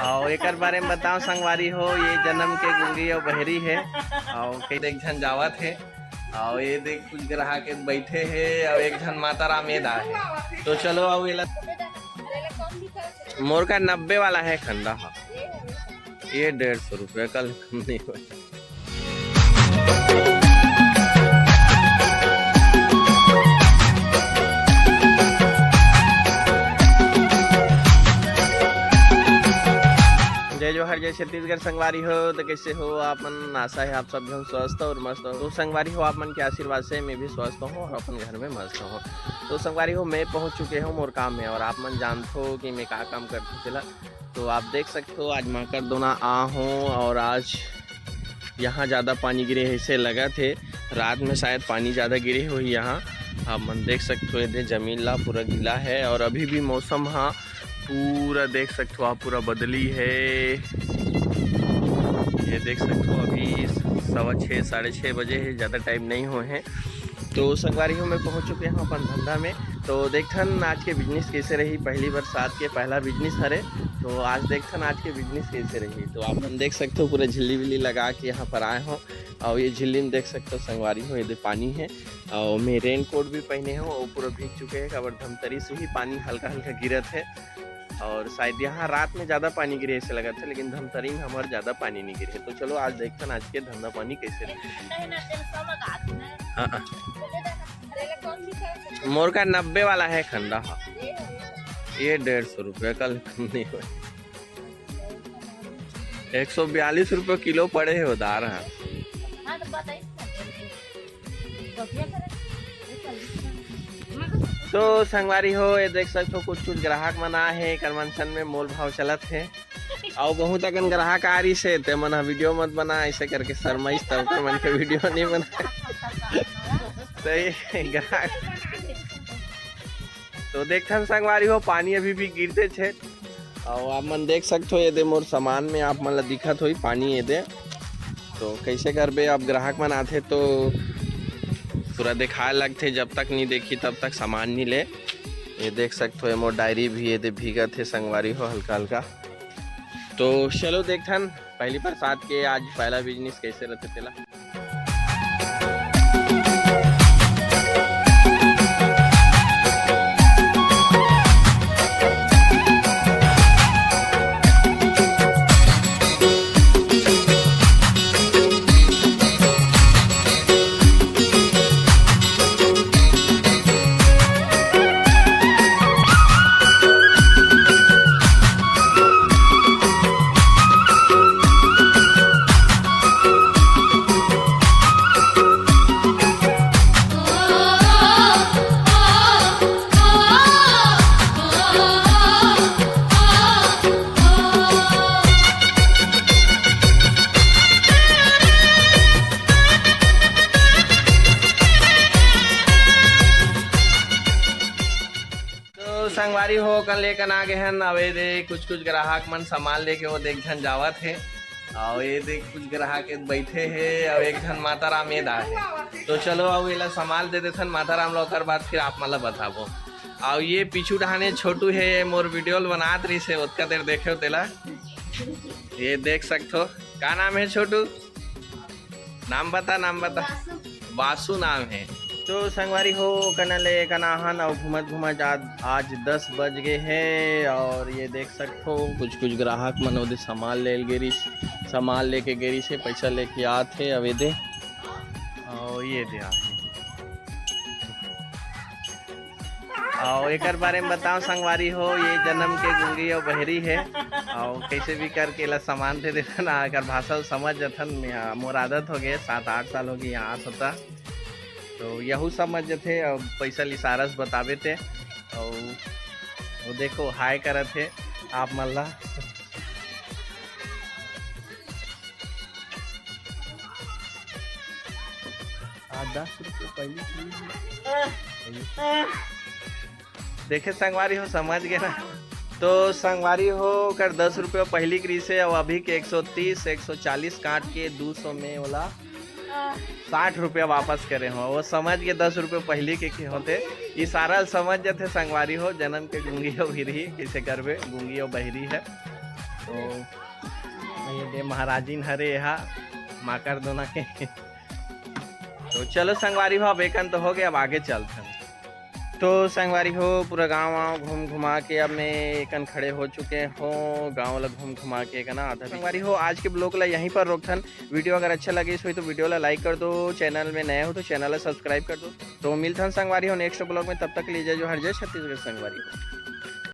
और एक बारे में बताओ संगवारी हो, ये जन्म के गुंगी और बहरी है और कई देख झन जावत है और ये देख कुछ ग्राहक बैठे है और एक झन माता राम ये दा है। तो चलो अब ये मोर का 90 वाला है खंडा। हाँ ये 150 रुपये, कल कम नहीं हुआ। जय जोहर, जय छत्तीसगढ़। संगवारी हो तो कैसे हो आप मन? आशा है आप सब जन स्वस्थ और मस्त हो। तो संगवारी हो आप मन के आशीर्वाद से मैं भी स्वस्थ हूँ और अपन घर में मस्त हूँ। तो संगवारी हो मैं पहुँच चुके हूँ मोर काम में और आप मन जानते हो कि मैं क्या काम करते चला। तो आप देख सकते हो आज माकर दोना आ हूँ और आज यहाँ ज़्यादा पानी गिरे ऐसे लगा थे। रात में शायद पानी ज़्यादा गिरे हो यहाँ। आप मन देख सकते हो ये जमीन ला पूरा गीला है और अभी भी मौसम हाँ पूरा देख सकते हो आप पूरा बदली है। ये देख सकते हो अभी 6:15 साढ़े 6 बजे है, ज़्यादा टाइम नहीं हुए हैं। तो संगवारी हो मैं पहुंच चुके हैं अपन धंधा में। तो देखथन आज के बिजनेस कैसे रही। पहली बरसात के पहला बिजनेस हरे, तो आज देखथन आज के बिजनेस कैसे रही। तो आप देख सकते हो पूरा झिल्ली विल्ली लगा के यहाँ पर आए हो और ये झिल्ली में देख सकते हो संगवारी हो ये पानी है और मैं रेन कोट भी पहने हूँ और पूरा भीग चुके हैं। खबर धमतरी से ही पानी हल्का हल्का गिरत है और शायद यहाँ रात में ज़्यादा पानी गिरे ऐसे लगा था, लेकिन धमतरी में हमारे ज़्यादा पानी नहीं गिरे। तो चलो आज देखते हैं आज के धंधा पानी कैसे रहे। मोर का 90 वाला है खंडा। हाँ ये 150 रुपये, कल कम नहीं हुआ। 142 रुपये किलो पड़े है उधार। हाँ तो संगवारी हो ये देख सकते हो कुछ ग्राहक मना है कन्वेंशन में मोल भाव चलत है और बहुत अगन ग्राहक आ रही से ते मना वीडियो मत बना ऐसे करके शर्माइश तब मन के वीडियो नहीं बना। तो ये ग्राहक तो देखथन संगवारी हो पानी अभी भी गिरते छे और आप मन देख सकते हो ये दे मोर सामान में आप मन ला दिखत हो पानी ये दे। तो कैसे करबे अब ग्राहक मन आते तो पूरा दिखाए लगते, जब तक नहीं देखी तब तक सामान नहीं ले। ये देख सकते हो मोर डायरी भी ये दे भीगा थे संगवारी हो हल्का हल्का। तो चलो देखथन पहली बरसात के आज पहला बिजनेस कैसे रहते तेला। संगवारी हो कल लेकर आ गए हैं अवे दे कुछ ग्राहक मन सामान लेके वो देख झन जावत है और ये देख कुछ ग्राहक बैठे है और एक झन माता राम ये दा है। तो चलो अब ये सामान दे देथन माता राम लोकर बाद फिर आप मतलब बताबो। और ये पीछू डहाने छोटू है मोर वीडियो बनात रही से उतना देर देखे तेला। ये देख सकते हो क्या नाम है छोटू? नाम बता। बासु नाम है। तो संगवारी हो कनले कनाहन और घूमत आज 10 बज गए हैं और ये देख सकते हो कुछ ग्राहक मन उधर सामान लेके गेरी से पैसा लेके आते अवे दे और ये दे और एक बारे में बताओ संगवारी हो, ये जन्म के गुंगी और बहरी है और कैसे भी करके ला सामान दे देता ना अगर भाषा समझ जथन। मोर आदत हो गए 7-8 साल हो गए यहाँ होता तो यहू समझ थे और पैसा लिसारस बतावे थे और वो देखो हाय करत थे आप मल्ला। आज 10 रुपये पहले देखे संगवारी हो समझ गए ना। तो संगवारी हो कर 10 रुपये पहली करी से और अभी के 130 140 काट के 200 में वाला 60 रुपया वापस करे हो। वो समझ के 10 रुपये पहले के होते इशारा समझ जाते संगवारी हो जन्म के गुंगी हो बहरी कैसे करबे गुंगी और बहरी है। तो ये दे महाराजीन हरे यहाँ माकर दोना के। तो चलो संगवारी हो, अब एकन तो हो गया, अब आगे चलते हैं। तो संगवारी हो पूरा गांव वाँव घूम घुमा के अब मैं एकन खड़े हो चुके हो, गांव वाला घूम घुमा के ना आधा संगवारी हो आज के ब्लॉग ला यहीं पर रोकथन। वीडियो अगर अच्छा लगे तो वीडियो ला लाइक कर दो, चैनल में नए हो तो चैनल ला सब्सक्राइब कर दो। तो मिलथन संगवारी हो नेक्स्ट ब्लॉग में, तब तक लीजिए जो हर जय छत्तीसगढ़ संगवारी हो।